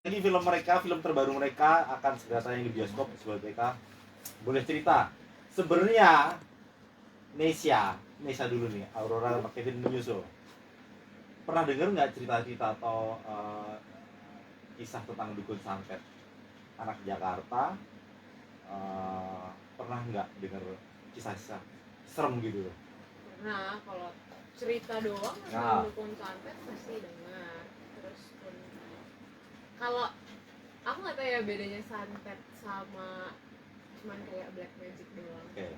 Ini film terbaru mereka akan segera tayang di bioskop. Sobat BK boleh cerita sebenarnya Nesya dulu nih, Aurora sama Kevin menyusul. Pernah dengar nggak cerita-cerita atau kisah tentang dukun santet anak Jakarta? Pernah nggak dengar kisah-kisah serem gitu? Nah, kalau cerita doang Nah. tentang dukun santet pasti dengar. Terus kalau aku nggak tahu ya bedanya santet sama cuman kayak black magic doang. Okay.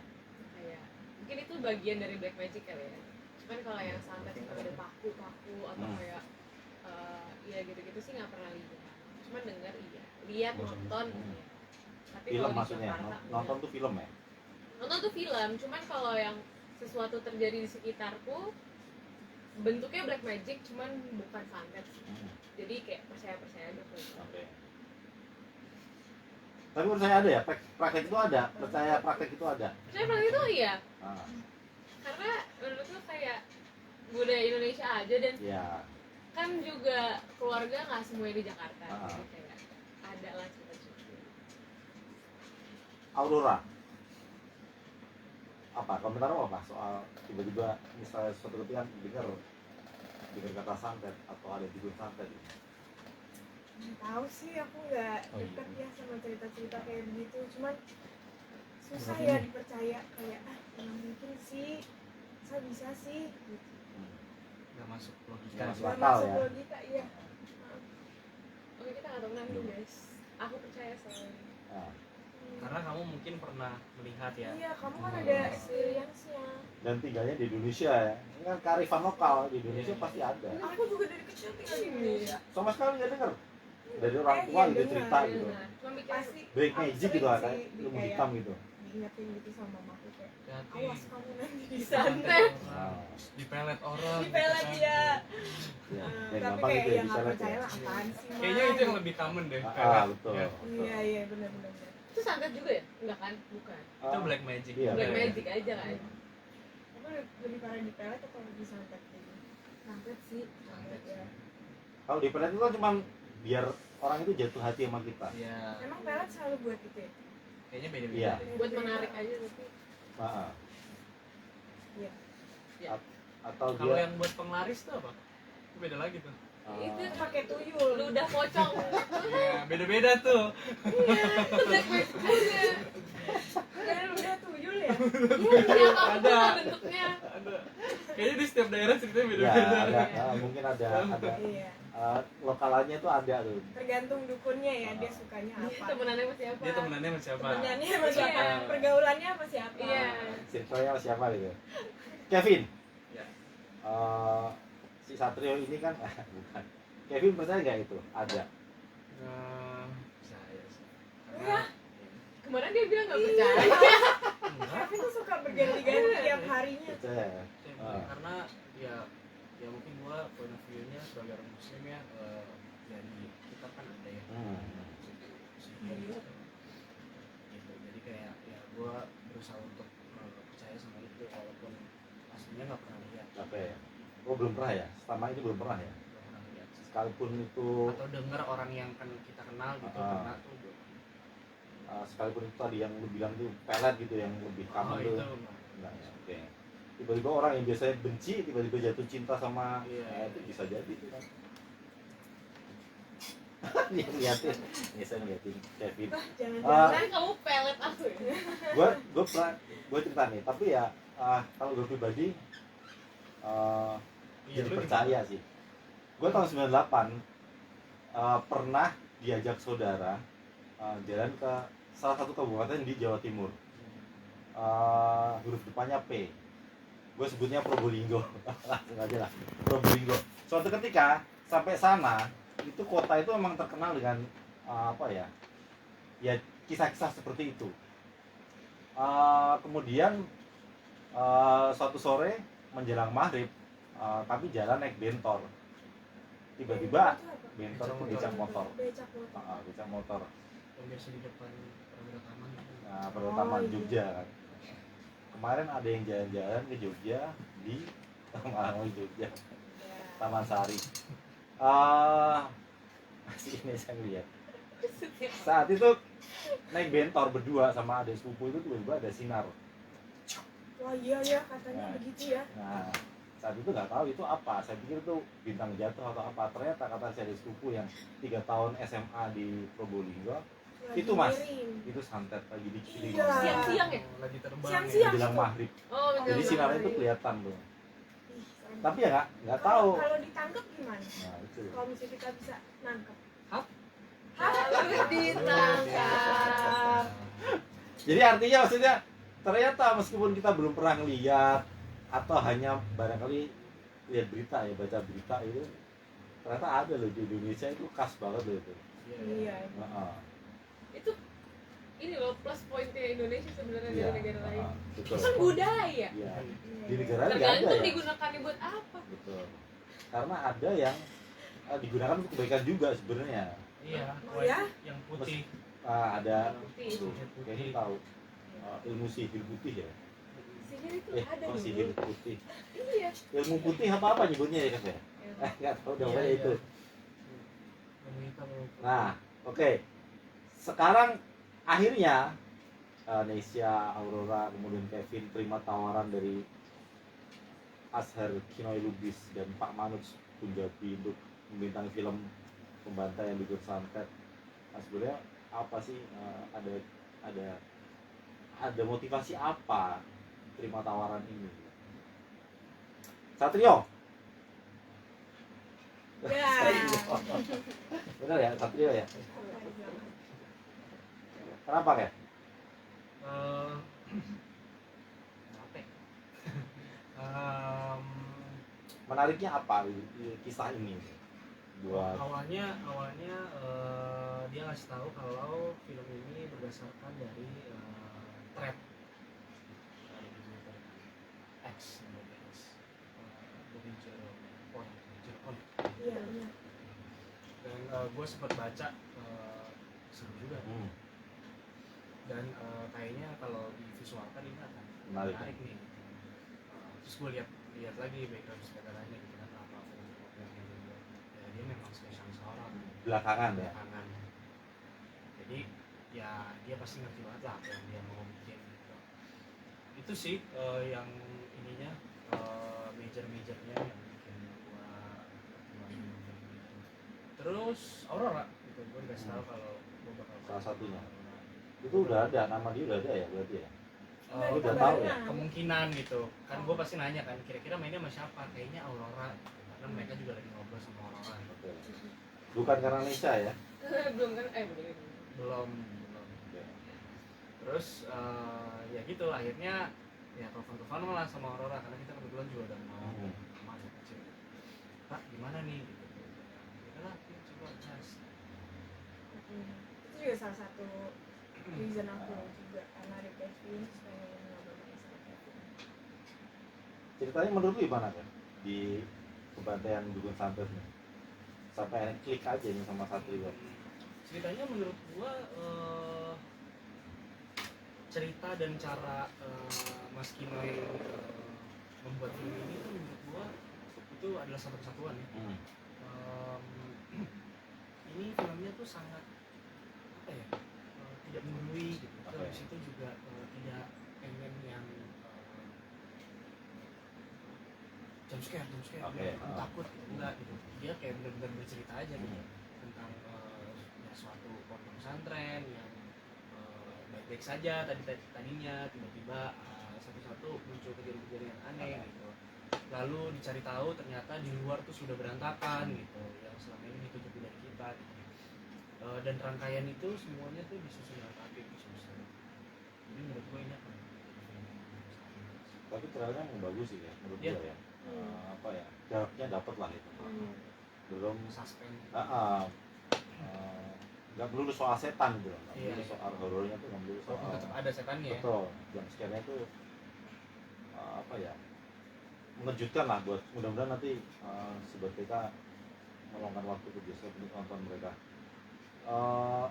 Kayak mungkin itu bagian dari black magic kali ya. Cuman kalau yang santet itu ada paku atau kayak ya gitu-gitu sih nggak pernah lihat. Cuman dengar iya, lihat nonton iya. Tapi Film kalau maksudnya nonton tuh film ya? Nonton tuh film, cuman kalau yang sesuatu terjadi di sekitarku bentuknya black magic cuman bukan santet. Jadi kayak percaya gitu. Okay. Tapi menurut saya ada ya, praktek itu ada, percaya praktek itu ada. Percaya praktek itu iya. Karena menurutku kayak budaya Indonesia aja dan kan juga keluarga nggak semuanya di Jakarta. Jadi kayak ada lah cerita-cerita. Aurora, apa komentar apa soal tiba-tiba misalnya suatu ketika dengar kata santet atau ada dukun santet gitu? Tahu sih, aku nggak dekat ya sama cerita-cerita kayak begitu, cuman susah ya dipercaya, kayak nggak mungkin sih, saya bisa sih gitu. Nggak masuk logika. Nggak masuk logika ya. Oke, kita nggak tahu nanti guys. Aku percaya soalnya. Karena kamu mungkin pernah melihat ya. Iya, kamu kan ada experience-nya. Dan tinggalnya di Indonesia ya. Ini kan kearifan lokal di Indonesia pasti ada. Aku juga dari kecil tinggal di Indonesia. Sama sekali nggak dengar dari orang tua gitu cerita gitu. Pasti Black magic gitu kan, ilmu hitam gitu. Diingetin gitu sama mamaku kayak, awas kamu nanti Di santet. Dipelet orang. Dipelet ya. Tapi kayak yang nggak dipelet percaya lah apaan sih. Kayaknya itu yang lebih common deh. Betul. Iya benar-benar. Itu santet juga ya? Enggak kan? Bukan. Itu black magic. Black magic aja kan. Apa lebih parah dipelet atau lebih santet gitu? Santet sih. Santet ya. Kalau dipelet itu kan cuma biar orang itu jatuh hati sama kita. Iya. Emang pelet selalu buat itu ya? Kayaknya beda-beda. Iya. Buat menarik aja tapi. Iya. Atau kalau dia yang buat penglaris tuh apa? Itu beda lagi tuh. Itu pakai tuyul. Ludah pocong. Iya, beda-beda tuh. Iya, itu black magic juga. Ada ludah tuyul ya? Iya, Ada. Bentuknya. Ada. Kayaknya di setiap daerah ceritanya ya, beda-beda. ada, mungkin ada Iya. lokalannya tuh ada tuh. Tergantung dukunnya ya, dia sukanya apa. Temenannya sama siapa? Dia temenannya sama siapa? Temenannya sama siapa? Iya. Pergaulannya sama siapa? Iya. Circle-nya sama siapa gitu. Kevin. Ya. Si Satrio ini kan bukan. Kevin percaya nggak itu? Ada. Saya sih. Iya. Kemarin dia bilang nggak percaya. Kevin tuh suka berganti-ganti tiap harinya. Percaya. Karena ya mungkin gua point of view-nya sebagai orang muslim ya, dari kita kan ada ya gitu. Jadi kayak ya gua berusaha untuk percaya sama itu walaupun aslinya nggak pernah lihat. Apa ya? Belum pernah ya? Selama ini belum pernah ya? Belum pernah lihat. Sekalipun itu Atau dengar orang yang kan kita kenal gitu pernah tuh belum. Sekalipun itu tadi yang lu bilang tuh pelet gitu yang lebih common tuh. Enggak ya. Oke. Tiba-tiba orang yang biasanya benci tiba-tiba jatuh cinta sama itu bisa jadi tuh kan. Dia ngeliatin, saya ngeliatin Kevin. Jangan-jangan Kamu pelet aku ya? Gue cerita nih, tapi ya kalau gue pribadi jadi percaya sih. Gue tahun 98 pernah diajak saudara jalan ke salah satu kabupaten di Jawa Timur. Huruf depannya P. Gue sebutnya Probolinggo. Langsung aja lah, Probolinggo. Suatu ketika sampai sana, itu kota itu memang terkenal dengan ya kisah-kisah seperti itu. Kemudian suatu sore menjelang maghrib, kami jalan naik bentor. Tiba-tiba bentor itu becak motor. Becak motor. Yang biasa di depan Prawira Taman. Nah, Prawira Taman Jogja kan. Kemarin ada yang jalan-jalan ke Jogja di Taman Jogja, Taman Sari. masih ini saya lihat saat itu naik bentor berdua sama adik sepupu itu tiba-tiba ada sinar. Wah iya ya katanya Nah. begitu ya. Nah saat itu nggak tahu itu apa, saya pikir itu bintang jatuh atau apa, ternyata kata si adik sepupu yang 3 tahun SMA di Probolinggo Lagi itu mas ngirim. itu santet lagi di Iya. Siang-siang ya? Lagi terbang Siang-siang. menjelang maghrib, Oh, jadi bener. sinarnya itu kelihatan tuh, Ih, serem. tapi ya nggak tahu. Kalau ditangkap gimana? Nah itu Kalau misalnya kita bisa nangkep. Harus ditangkap. jadi artinya maksudnya ternyata meskipun kita belum pernah ngeliat atau hanya barangkali lihat berita ya, baca berita itu ternyata ada loh di Indonesia, itu khas banget loh itu. Iya. Heeh. Itu ini loh plus pointnya Indonesia sebenarnya Iya. dari negara lain. Betul. Kan budaya. Iya. Iya. Di negara lain nggak ada Tergantung ya. digunakannya buat apa. Betul. Karena ada yang digunakan untuk kebaikan juga sebenarnya. Iya, Oh ya? yang putih. Ada Putih. kayaknya tahu ilmu sihir putih ya. Sihir itu ada Oh dulu. sihir putih. Iya. Ilmu putih apa nyebutnya ya kan ya? Nggak tahu dong Iya, pokoknya iya. itu. Yang hitam. Nah, oke. Sekarang akhirnya Nesya, Aurora, kemudian Kevin terima tawaran dari Azhar Kinoy Lubis dan Pak Manut Punjabi untuk membintangi film Pembantaian Dukun Santet. Nah, sebenarnya apa sih ada motivasi apa terima tawaran ini? Satrio. Ya. Benar ya, Satrio ya? Kenapa ya? Apa ya? Menariknya apa kisah ini buat awalnya dia ngasih tahu kalau film ini berdasarkan dari thread dari Twitter X namanya X dari Zero Point. Iya benar. Dan gue sempat baca seru juga dan kayaknya kalau divisualkan ini akan Menarik. menarik nih. Terus gue lihat lagi background sutradaranya gitu kan, apa film-filmnya juga. Ya dia memang spesialis horor belakangan ya? belakangan. Jadi ya dia pasti ngerti banget lah apa yang dia mau bikin gitu. Itu sih yang ininya major-majornya yang bikin gua pertimbangin nonton gitu. Terus Aurora gitu, gua dikasih tahu kalau gua bakal Salah satunya. Itu udah ada, nama dia udah ada ya berarti ya? Udah udah dikabarin tahu ya? lah. kemungkinan gitu kan. Gue pasti nanya kan kira-kira mainnya sama siapa, kayaknya Aurora karena mereka juga lagi ngobrol sama Aurora. Oke. Bukan karena Nesya ya? Belum kan? Belum. belum Oke. terus ya gitu akhirnya ya telepon lah sama Aurora karena kita kebetulan juga udah mau lama dari kecil. Pak gimana nih gitu, udahlah yuk coba gas. Itu juga salah satu reason aku juga karena ada Kevin terus pengen ngobrol sama Kevin. Ceritanya menurut lu gimana kan? Di Pembantaian Dukun Santet nih? Sampai akhirnya klik aja nih sama Satrio. Ceritanya menurut gua cerita dan cara Mas Kinoy membuat film ini tuh menurut gua itu adalah satu kesatuan ya. Ini filmnya tuh sangat apa ya, tidak menggurui gitu. Oke. Terus itu juga tidak pengen yang jumpscare Oke. takut gitu, enggak gitu. Dia kayak benar-benar bercerita aja gitu tentang ya suatu pondok pesantren yang baik-baik saja tadinya tiba-tiba satu-satu muncul kejadian-kejadian yang aneh gitu. Lalu dicari tahu ternyata di luar tuh sudah berantakan gitu, yang selama ini ditutupi dari kita gitu. Dan rangkaian itu semuanya tuh disusun dengan rapi gitu. Jadi menurut gue ini akan Tapi trailernya emang bagus sih ya, menurut Iya. gua ya. Apa ya? Darknya dapet lah itu. Belum suspense. nggak melulu soal setan gitu loh, nggak Iya. melulu soal horornya tuh nggak melulu soal Tetap ada setannya ya. betul, yang scare-nya tuh apa ya, mengejutkan lah buat mudah-mudahan nanti sobat kita meluangkan waktu ke bioskop untuk nonton mereka.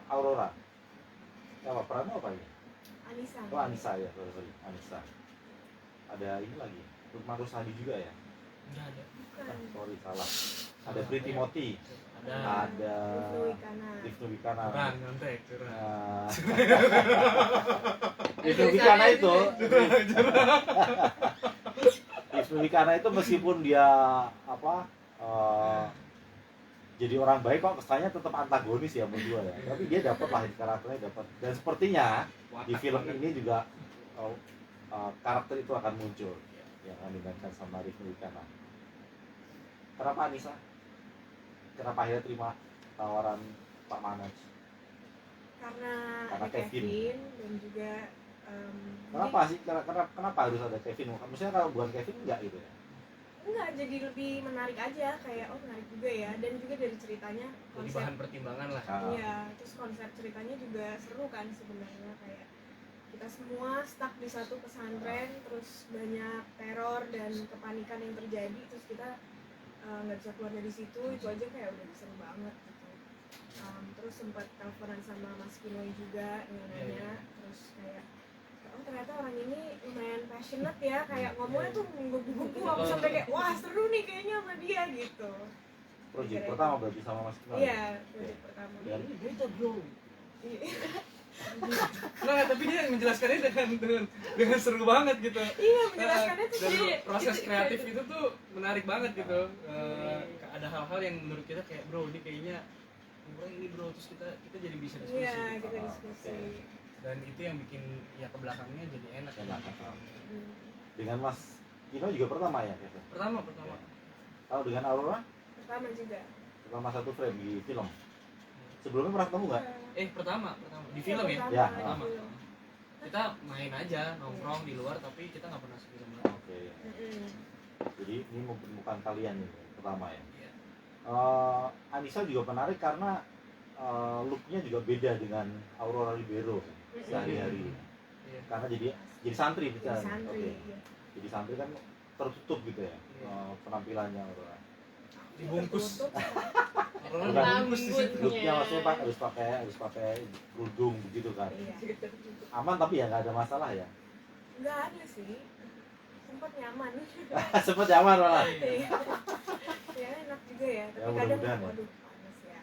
Aurora, apa perannya apa ini? Anissa. Oh Anissa ya, sorry Anissa. Ada ini lagi, Lukman Rusadi juga ya? Enggak ada. Bukan. Sorry salah. Ada Pretty Moti. ada Ibnu Wikana. Ibnu Wikana. Kurang nyontek, curang. Ibnu Wikana itu Ibnu Wikana itu meskipun dia apa jadi orang baik kok kesannya tetap antagonis ya berdua ya. Tapi dia dapat lah karakternya dapat. Dan sepertinya di film ini juga karakter itu akan muncul yang akan dimainkan sama Ibnu Wikana. Kenapa Anissa? Kenapa akhirnya terima tawaran Pak Manoj? Karena Karena ada Kevin. Kevin dan juga Kenapa sih? Kenapa harus ada Kevin? Maksudnya kalau bukan Kevin enggak gitu ya? enggak, jadi lebih menarik aja, kayak oh menarik juga ya, dan juga dari ceritanya Jadi konsep bahan pertimbangan lah. iya, terus konsep ceritanya juga seru kan sebenarnya, kayak kita semua stuck di satu pesantren, terus banyak teror dan kepanikan yang terjadi, terus kita nggak bisa keluar dari situ, itu aja kayak udah seru banget gitu. Terus sempat teleponan sama Mas Kinoy juga nanya, terus kayak oh ternyata orang ini lumayan passionate ya, kayak ngomongnya tuh menggebu-gebu, aku sampai kayak wah seru nih kayaknya sama dia gitu. Proyek pertama berarti sama Mas Kinoy? Iya, proyek pertama. Dan Beda bro. Iya. Nah, tapi dia menjelaskannya dengan seru banget gitu. Iya, menjelaskannya tuh Dan seru. proses kreatif itu tuh menarik banget gitu. Ada hal-hal yang menurut kita kayak bro ini kayaknya ini bro, terus kita jadi bisa diskusi. Iya, gitu. kita diskusi. Dan itu yang bikin ya ke belakangnya jadi enak. Enak. Hmm. dengan Mas Kinoy juga pertama ya Kevin? Pertama. Kalau dengan Aurora? Pertama juga. Pertama satu frame di film. Sebelumnya pernah ketemu nggak? Pertama di film ya. Ya, Pertama. Film. Kita main aja nongkrong di luar tapi kita nggak pernah film. Oke. Mm-mm. Jadi ini mempertemukan kalian nih pertama ya. Iya. Anissa juga menarik karena looknya juga beda dengan Aurora Libero sehari-hari. Iya. Karena jadi santri Jadi bisa. santri. Oke. Iya. Jadi santri kan tertutup gitu ya Iya. penampilannya Aurora. Dibungkus. Tertutup. Orang Bukan. dibungkus di situ. Looknya maksudnya Pak harus pakai kerudung begitu kan. Iya. Aman tapi ya nggak ada masalah ya. Enggak ada sih. Sempat nyaman. Sempet nyaman malah. Iya. Ya enak juga ya, tapi Ya, kadang mudah-mudahan ya. waduh panas ya.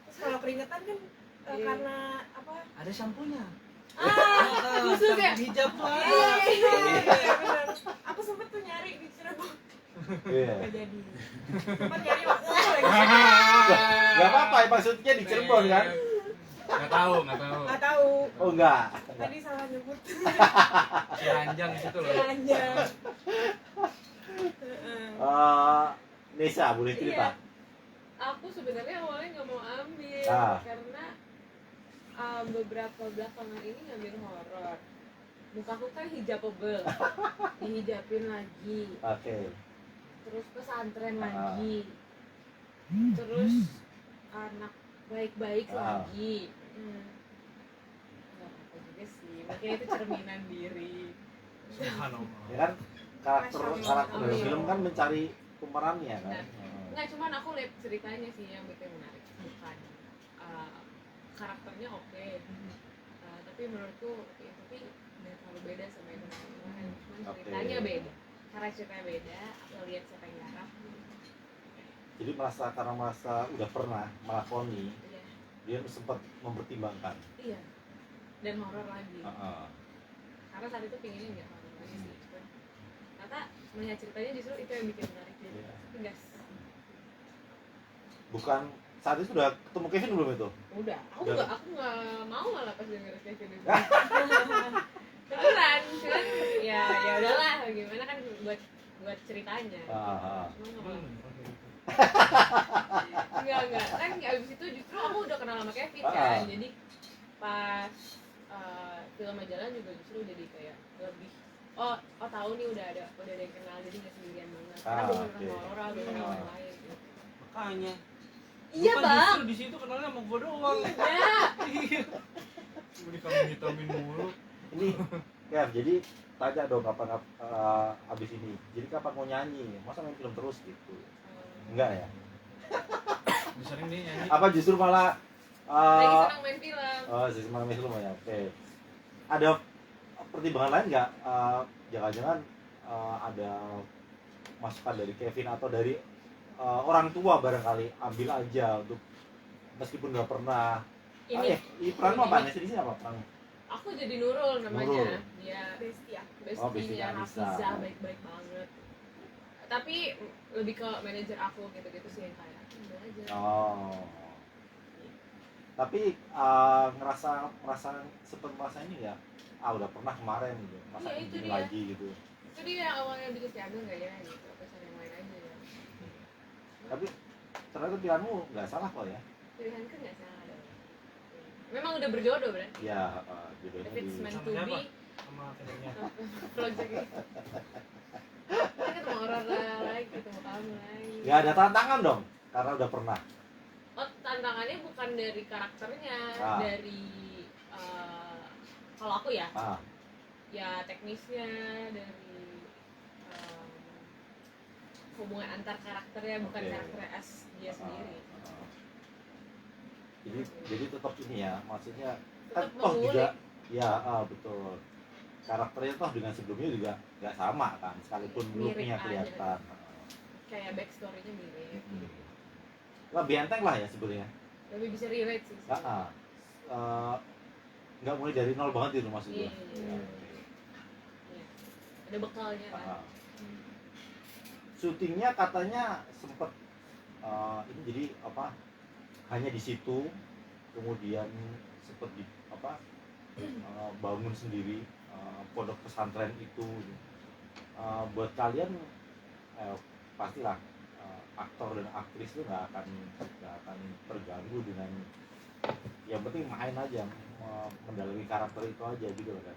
Terus kalau keringetan kan Iya. karena apa? Ada sampunya. khusus ya? Hijab lah. Iya, benar. Aku sempet tuh nyari di Cirebon. Iya. Nggak jadi. Sempet nyari waktu lagi. Gak apa-apa maksudnya di Cirebon kan? Nggak tahu. Nggak tahu. Oh enggak. Tadi salah nyebut. Ciranjang di situ loh. Ranjang. Nesa boleh cerita? Iya. Aku sebenarnya awalnya nggak mau ambil karena beberapa belakangan ini ngambil horor. Mukaku kan hijabable, dihijabin lagi, Oke. terus pesantren lagi, terus anak baik-baik lagi. Nggak apa juga sih, mungkin itu cerminan diri. Subhanallah. Ya kan karakter dari film kan mencari pemerannya kan. Nggak, cuman aku lihat ceritanya sih yang bikin menarik, bukan karakternya oke. Tapi menurutku ya tapi nggak terlalu beda sama yang lain, cuman ceritanya beda, cara ceritanya beda. Aku lihat siapa yang garap. Jadi karena merasa udah pernah melakoni, Iya, dia sempat mempertimbangkan. iya, dan horor lagi. Heeh. Karena saat itu pinginnya nggak horor lagi sih, cuman kata melihat ceritanya justru itu yang bikin menarik jadi Iya. gas. Bukan saat itu sudah ketemu Kevin belum itu? Udah, aku Udah. nggak mau malah pas denger Kevin itu. Beneran, cuman ya udahlah, gimana kan buat ceritanya. Cuma nggak mau. Enggak, kan abis itu justru aku udah kenal sama Kevin kan, jadi pas film Majalah juga justru jadi kayak lebih tahu nih udah ada yang kenal, jadi nggak sendirian banget. Karena belum pernah sama orang, belum pernah sama orang lain. Gitu. Makanya. Iya Bukan bang. justru di situ kenalnya sama gua doang. Ya. Udah kamu hitamin mulu. Ini ya jadi tanya dong kapan abis ini. Jadi kapan mau nyanyi? Masa main film terus gitu? Enggak ya? Sering nih nyanyi. Apa justru malah Lagi senang main film. sisi malam itu ya. Oke. Ada pertimbangan lain nggak? Jangan-jangan ada masukan dari Kevin atau dari orang tua barangkali ambil aja untuk meskipun nggak pernah. Ini Peran lo apa? Di sini apa peran? aku jadi Nurul namanya. Nurul. Dia Bestia. Oh, bestinya bestinya Anissa. Hafiza, baik-baik banget. Tapi lebih ke manajer aku gitu-gitu sih yang kayak ambil aja. Oh. Tapi ngerasa seperti merasa ini ya, udah pernah kemarin gitu, masa Iya, itu ini dia. lagi gitu. Jadi yang awalnya bikin ambil nggak ya gitu, apa yang lain aja ya. Tapi ternyata pilihanmu nggak salah kok ya. Pilihanku nggak salah dong. Memang udah berjodoh berarti. Ya, jodohnya If it's di meant Sama to siapa? be, Sama filmnya. project ini. Kita ketemu orang lagi, ketemu kamu lagi. nggak ada tantangan dong, karena udah pernah. Oh, tantangannya bukan dari karakternya, dari kalau aku ya, ya teknisnya, dari hubungan antar karakternya, bukan Oke. karakternya as dia sendiri. Jadi tetap ini ya, maksudnya Tetap toh juga, mengulik. ya betul. Karakternya toh dengan sebelumnya juga nggak sama kan, sekalipun Mirip looknya aja. kelihatan. Kayak backstory-nya mirip. Lebih enteng lah ya sebenarnya. Lebih bisa relate sih. Nggak mulai dari nol banget itu maksudnya. Iya. Iya. Ada bekalnya kan. Syutingnya katanya sempet ini jadi apa, hanya di situ, kemudian sempet di apa, bangun sendiri pondok pesantren itu. Buat kalian pastilah aktor dan aktris itu nggak akan terganggu dengan, yang penting main aja, mendalami karakter itu aja gitu kan.